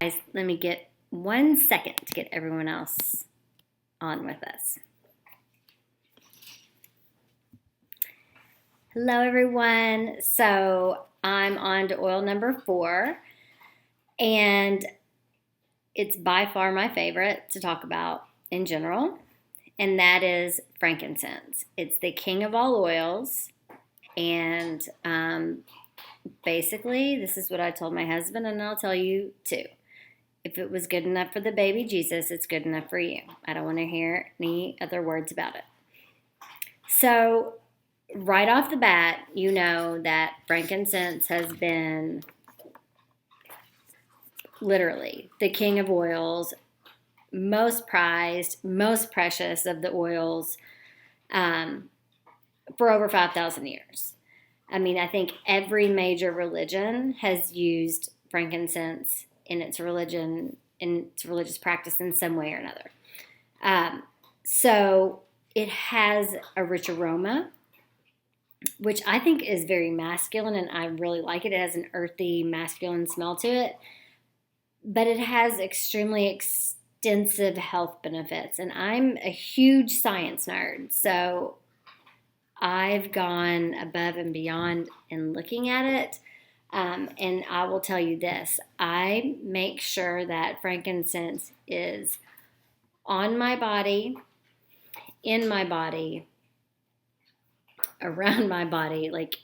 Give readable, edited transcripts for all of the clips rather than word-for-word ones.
Guys, let me get 1 second to get everyone else on with us. Hello, everyone. So I'm on to oil number 4, and it's by far my favorite to talk about in general, and that is frankincense. It's the king of all oils, and basically, this is what I told my husband, and I'll tell you too. If it was good enough for the baby Jesus, it's good enough for you. I don't want to hear any other words about it. So, right off the bat, you know that frankincense has been literally the king of oils, most prized, most precious of the oils for over 5,000 years. I mean, I think every major religion has used frankincense in its religious practice in some way or another. So it has a rich aroma, which I think is very masculine, and I really like it. It has an earthy, masculine smell to it, but it has extremely extensive health benefits, and I'm a huge science nerd, so I've gone above and beyond in looking at it. And I will tell you this, I make sure that frankincense is on my body, in my body, around my body, like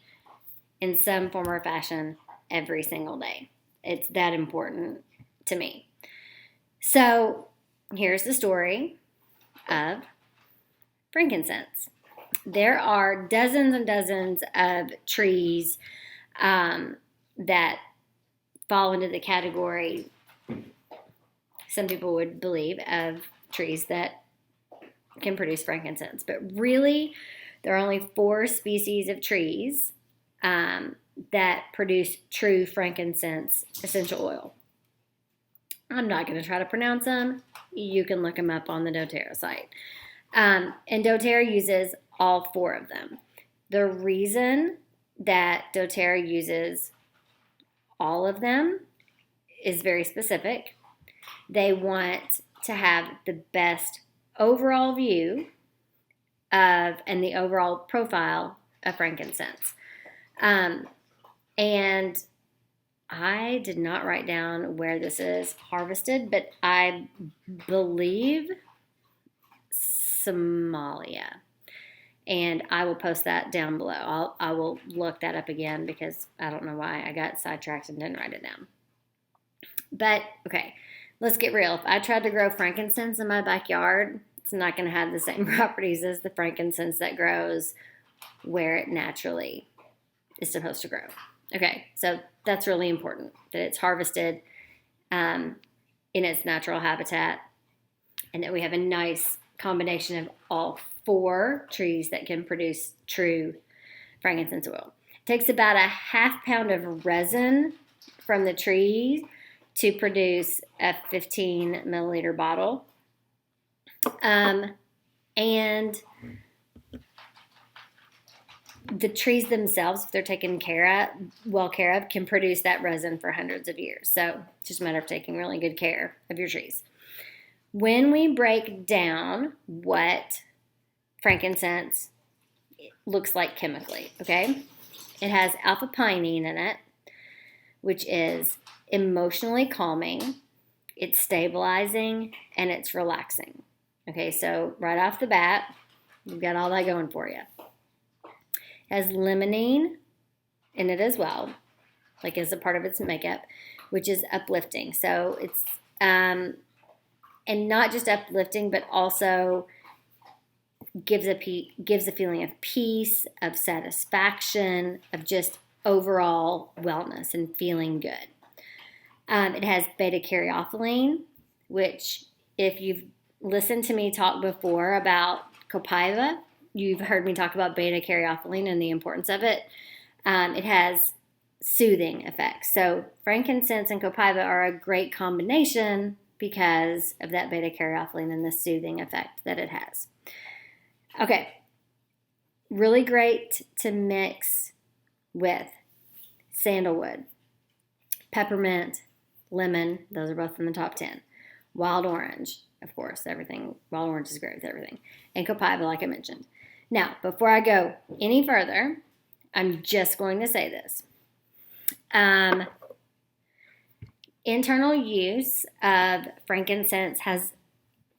in some form or fashion every single day. It's that important to me. So here's the story of frankincense. There are dozens and dozens of trees that fall into the category, some people would believe, of trees that can produce frankincense. But really, there are only 4 species of trees that produce true frankincense essential oil. I'm not going to try to pronounce them. You can look them up on the doTERRA site. And doTERRA uses all 4 of them. The reason that doTERRA uses all of them is very specific. They want to have the best overall view of and the overall profile of frankincense. And I did not write down where this is harvested, but I believe Somalia. And I will post that down below. I will look that up again because I don't know why I got sidetracked and didn't write it down. But, okay, let's get real. If I tried to grow frankincense in my backyard, it's not going to have the same properties as the frankincense that grows where it naturally is supposed to grow. Okay, so that's really important, that it's harvested in its natural habitat and that we have a nice combination of all 4 trees that can produce true frankincense oil. It takes about a ½ pound of resin from the tree to produce a 15 milliliter bottle. And the trees themselves, if they're taken well care of, can produce that resin for hundreds of years. So it's just a matter of taking really good care of your trees. When we break down what frankincense looks like chemically, okay? It has alpha-pinene in it, which is emotionally calming, it's stabilizing, and it's relaxing. Okay, so right off the bat, you've got all that going for you. It has limonene in it as well, like as a part of its makeup, which is uplifting. So it's, and not just uplifting, but also gives a feeling of peace, of satisfaction, of just overall wellness and feeling good. It has beta-caryophyllene, which if you've listened to me talk before about copaiba, you've heard me talk about beta-caryophyllene and the importance of it. It has soothing effects. So frankincense and copaiba are a great combination because of that beta-caryophyllene and the soothing effect that it has. Okay, really great to mix with sandalwood, peppermint, lemon, those are both in the top 10. Wild orange, of course, everything. Wild orange is great with everything. And copaiba, like I mentioned. Now, before I go any further, I'm just going to say this. Internal use of frankincense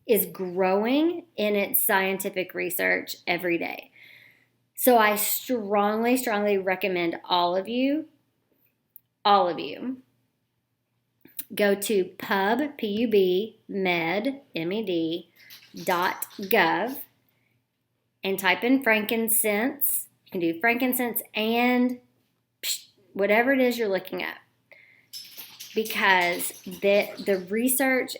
is growing in its scientific research every day. So I strongly, strongly recommend all of you, go to pubmed.gov and type in frankincense. You can do frankincense and whatever it is you're looking at. Because the research,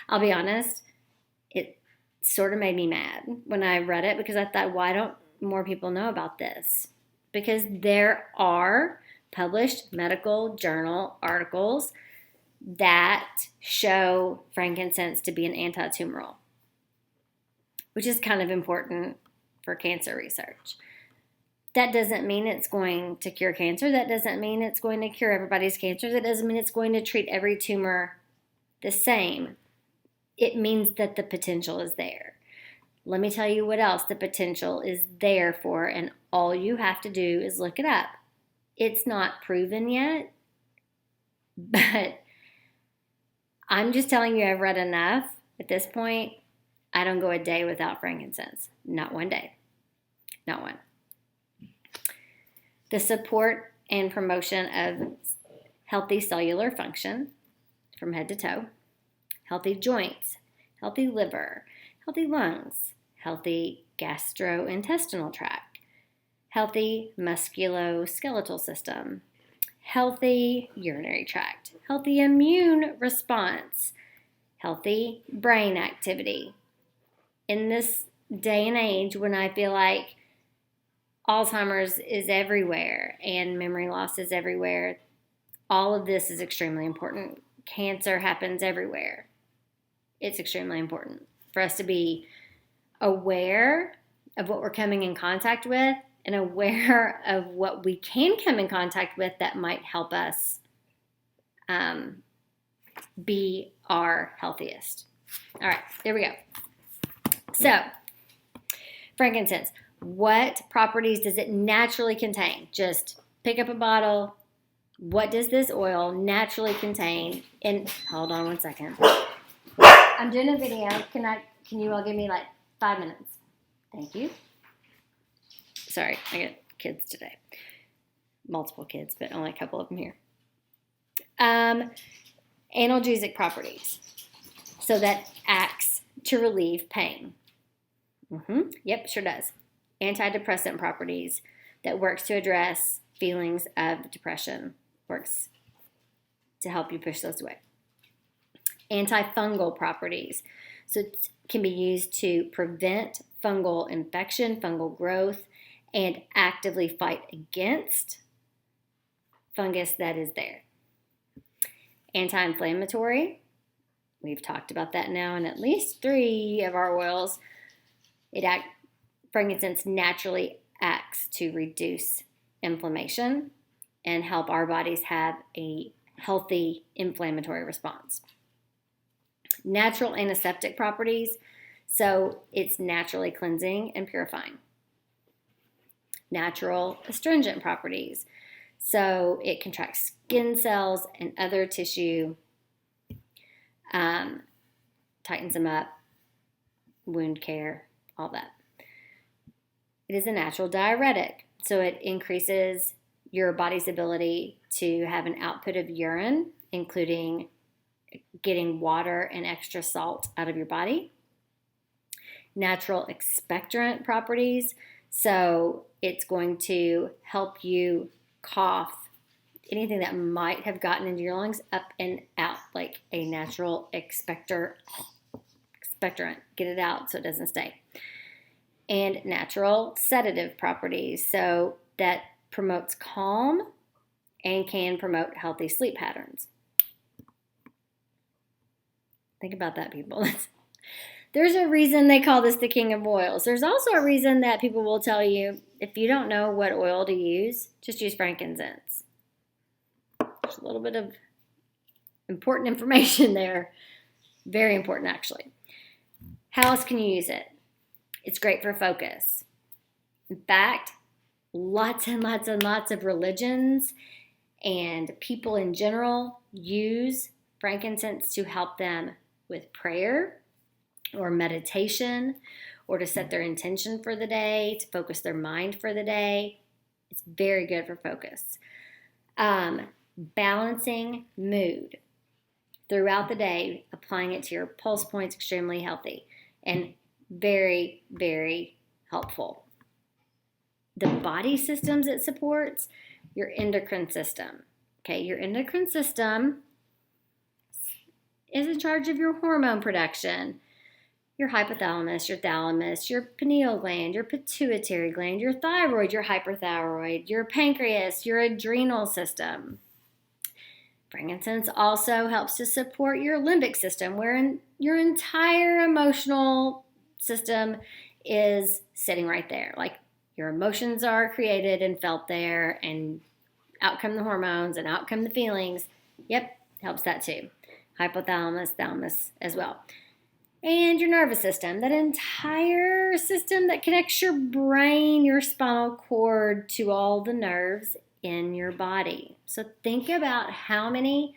I'll be honest, it sort of made me mad when I read it, because I thought, why don't more people know about this? Because there are published medical journal articles that show frankincense to be an anti-tumoral, which is kind of important for cancer research. That doesn't mean it's going to cure cancer. That doesn't mean it's going to cure everybody's cancer. That doesn't mean it's going to treat every tumor the same. It means that the potential is there. Let me tell you what else the potential is there for, and all you have to do is look it up. It's not proven yet, but I'm just telling you I've read enough. At this point, I don't go a day without frankincense. Not one day. Not one. The support and promotion of healthy cellular function from head to toe, healthy joints, healthy liver, healthy lungs, healthy gastrointestinal tract, healthy musculoskeletal system, healthy urinary tract, healthy immune response, healthy brain activity. In this day and age when I feel like Alzheimer's is everywhere and memory loss is everywhere, all of this is extremely important. Cancer happens everywhere. It's extremely important for us to be aware of what we're coming in contact with and aware of what we can come in contact with that might help us be our healthiest. All right, there we go. So, frankincense. What properties does it naturally contain? Just pick up a bottle. What does this oil naturally contain? And hold on one second. I'm doing a video. Can you all give me like 5 minutes? Thank you. Sorry, I got kids today. Multiple kids, but only a couple of them here. Analgesic properties. So that acts to relieve pain. Yep, sure does. Antidepressant properties that works to address feelings of depression, works to help you push those away. Antifungal properties, so it can be used to prevent fungal infection, fungal growth, and actively fight against fungus that is there. Anti-inflammatory, we've talked about that now in at least 3 of our oils. Frankincense naturally acts to reduce inflammation and help our bodies have a healthy inflammatory response. Natural antiseptic properties, so it's naturally cleansing and purifying. Natural astringent properties, so it contracts skin cells and other tissue, tightens them up, wound care, all that. It is a natural diuretic, so it increases your body's ability to have an output of urine, including getting water and extra salt out of your body. Natural expectorant properties, so it's going to help you cough anything that might have gotten into your lungs up and out, like a natural expectorant. Get it out so it doesn't stay. And natural sedative properties, so that promotes calm and can promote healthy sleep patterns. Think about that, people. There's a reason they call this the king of oils. There's also a reason that people will tell you, if you don't know what oil to use, just use frankincense. There's a little bit of important information there. Very important, actually. How else can you use it? It's great for focus. In fact, lots and lots and lots of religions and people in general use frankincense to help them with prayer or meditation or to set their intention for the day, to focus their mind for the day. It's very good for focus. Balancing mood throughout the day, applying it to your pulse points, extremely healthy and very, very helpful. The body systems it supports, your endocrine system. Okay, your endocrine system is in charge of your hormone production. Your hypothalamus, your thalamus, your pineal gland, your pituitary gland, your thyroid, your hyperthyroid, your pancreas, your adrenal system. Frankincense also helps to support your limbic system, where your entire emotional system is sitting right there. Like your emotions are created and felt there, and out come the hormones and out come the feelings. Yep, helps that too. Hypothalamus, thalamus as well. And your nervous system, that entire system that connects your brain, your spinal cord to all the nerves in your body. So think about how many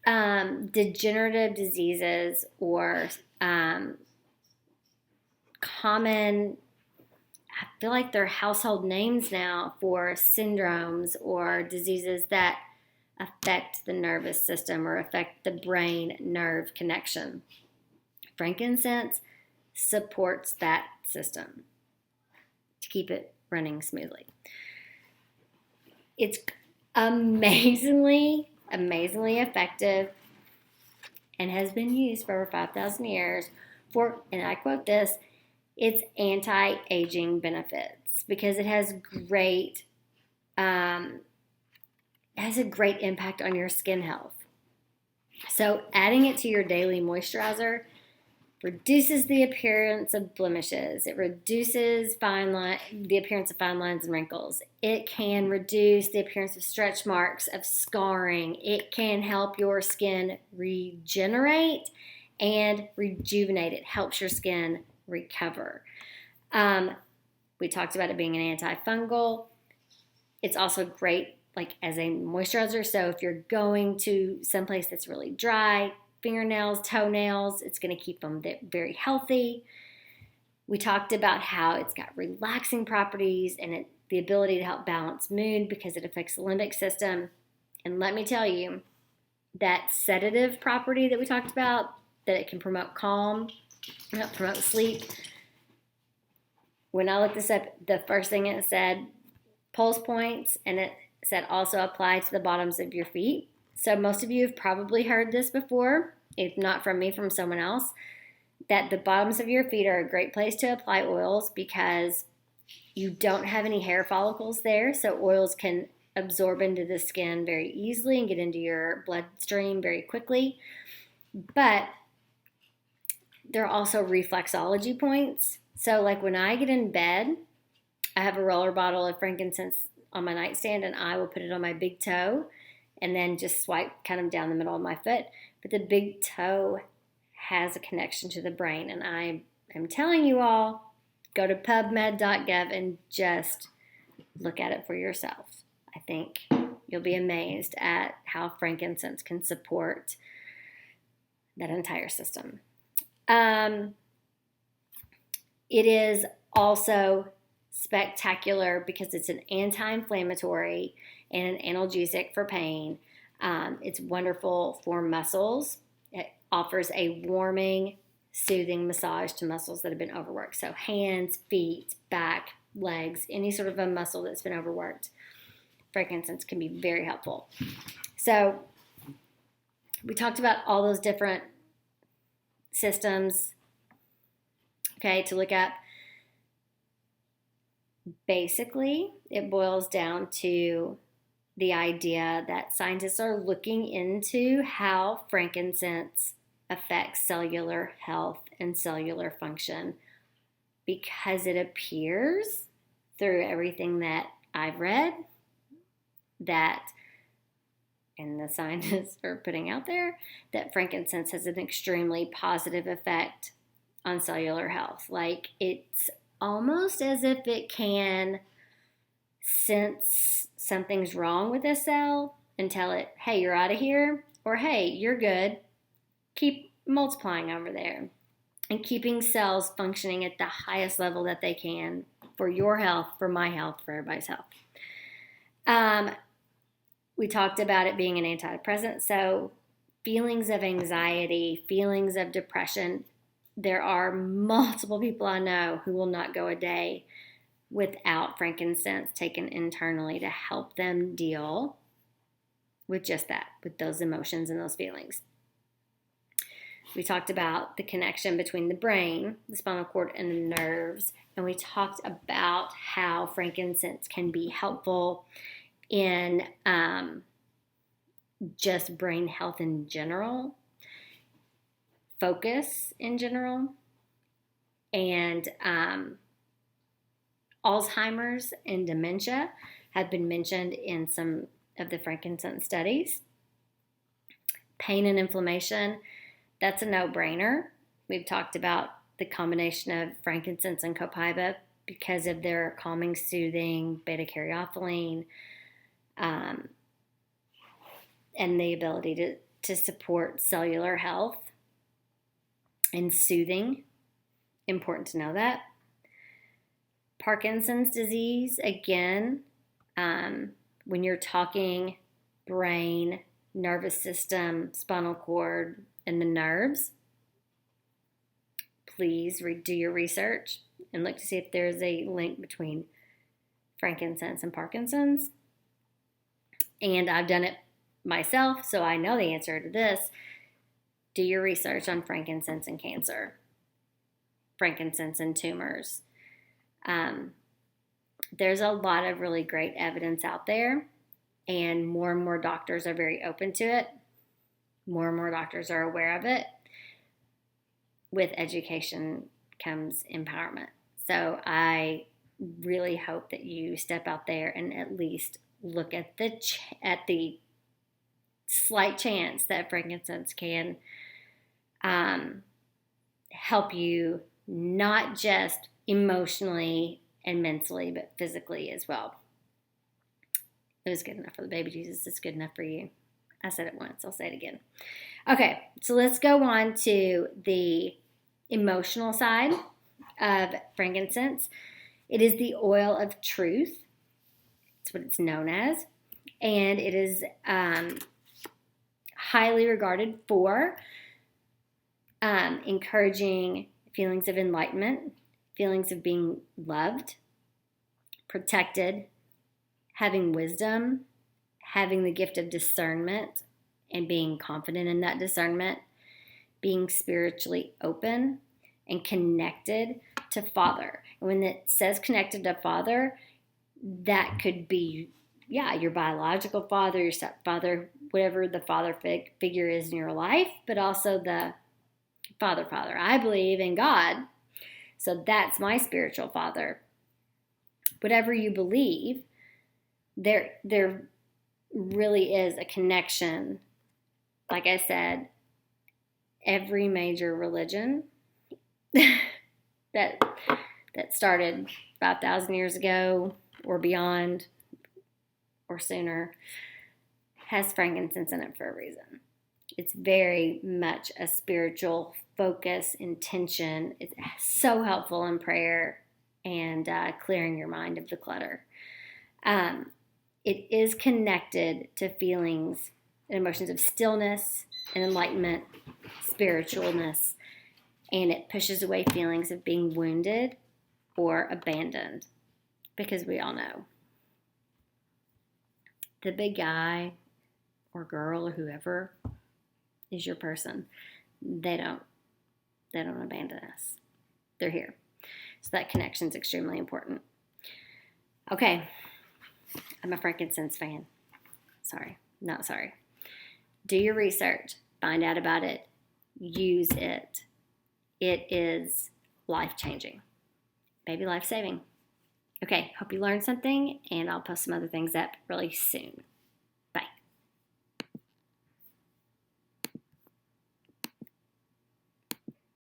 degenerative diseases or common, I feel like they're household names now for syndromes or diseases that affect the nervous system or affect the brain nerve connection. Frankincense supports that system to keep it running smoothly. It's amazingly effective and has been used for over 5,000 years for, and I quote this, its anti-aging benefits, because it has a great impact on your skin health. So adding it to your daily moisturizer reduces the appearance of blemishes. It reduces the appearance of fine lines and wrinkles. It can reduce the appearance of stretch marks, of scarring. It can help your skin regenerate and rejuvenate. It helps your skin recover. We talked about it being an antifungal. It's also great like as a moisturizer. So if you're going to someplace that's really dry, fingernails, toenails, it's going to keep them very healthy. We talked about how it's got relaxing properties and the ability to help balance mood because it affects the limbic system. And let me tell you, that sedative property that we talked about, that it can promote calm, promote sleep. When I looked this up, the first thing it said, pulse points, and it said also apply to the bottoms of your feet. So most of you have probably heard this before, if not from me, from someone else, that the bottoms of your feet are a great place to apply oils because you don't have any hair follicles there. So oils can absorb into the skin very easily and get into your bloodstream very quickly. But there are also reflexology points. So like when I get in bed, I have a roller bottle of frankincense on my nightstand, and I will put it on my big toe and then just swipe kind of down the middle of my foot. But the big toe has a connection to the brain, and I am telling you all, go to pubmed.gov and just look at it for yourself. I think you'll be amazed at how frankincense can support that entire system. It is also spectacular because it's an anti-inflammatory and an analgesic for pain. It's wonderful for muscles. It offers a warming, soothing massage to muscles that have been overworked. So hands, feet, back, legs, any sort of a muscle that's been overworked. Frankincense can be very helpful. So we talked about all those different systems, okay, to look up. Basically, it boils down to the idea that scientists are looking into how frankincense affects cellular health and cellular function because it appears through everything that I've read that, and the scientists are putting out there, that frankincense has an extremely positive effect on cellular health. Like, it's almost as if it can sense something's wrong with a cell and tell it, hey, you're out of here, or hey, you're good. Keep multiplying over there, and keeping cells functioning at the highest level that they can for your health, for my health, for everybody's health. We talked about it being an antidepressant. So feelings of anxiety, feelings of depression, there are multiple people I know who will not go a day without frankincense taken internally to help them deal with just that, with those emotions and those feelings. We talked about the connection between the brain, the spinal cord, and the nerves. And we talked about how frankincense can be helpful in just brain health in general, focus in general, and Alzheimer's and dementia have been mentioned in some of the frankincense studies. Pain and inflammation, that's a no-brainer. We've talked about the combination of frankincense and copaiba because of their calming, soothing, beta-caryophyllene, and the ability to support cellular health and soothing. Important to know that. Parkinson's disease, again, when you're talking brain, nervous system, spinal cord, and the nerves, please do your research and look to see if there's a link between frankincense and Parkinson's. And I've done it myself, so I know the answer to this. Do your research on frankincense and cancer, frankincense and tumors. There's a lot of really great evidence out there, and more doctors are very open to it. More and more doctors are aware of it. With education comes empowerment. So I really hope that you step out there and at least look at the slight chance that frankincense can help you, not just emotionally and mentally, but physically as well. It was good enough for the baby Jesus. It's good enough for you. I said it once. I'll say it again. Okay, so let's go on to the emotional side of frankincense. It is the oil of truth. That's what it's known as. And it is highly regarded for encouraging feelings of enlightenment, feelings of being loved, protected, having wisdom, having the gift of discernment and being confident in that discernment, being spiritually open and connected to Father. And when it says connected to Father, that could be, your biological father, your stepfather, whatever the father figure is in your life, but also the Father. I believe in God, so that's my spiritual father. Whatever you believe, there really is a connection. Like I said, every major religion that started 5,000 years ago or beyond or sooner has frankincense in it for a reason. It's very much a spiritual focus, intention. It's so helpful in prayer and clearing your mind of the clutter. It is connected to feelings and emotions of stillness and enlightenment, spiritualness, and it pushes away feelings of being wounded or abandoned, because we all know the big guy or girl or whoever is your person, they don't abandon us. They're here. So that connection is extremely important. Okay, I'm a frankincense fan. Not sorry. Do your research, find out about it, use it. It is life-changing, maybe life-saving. Okay, hope you learned something, and I'll post some other things up really soon.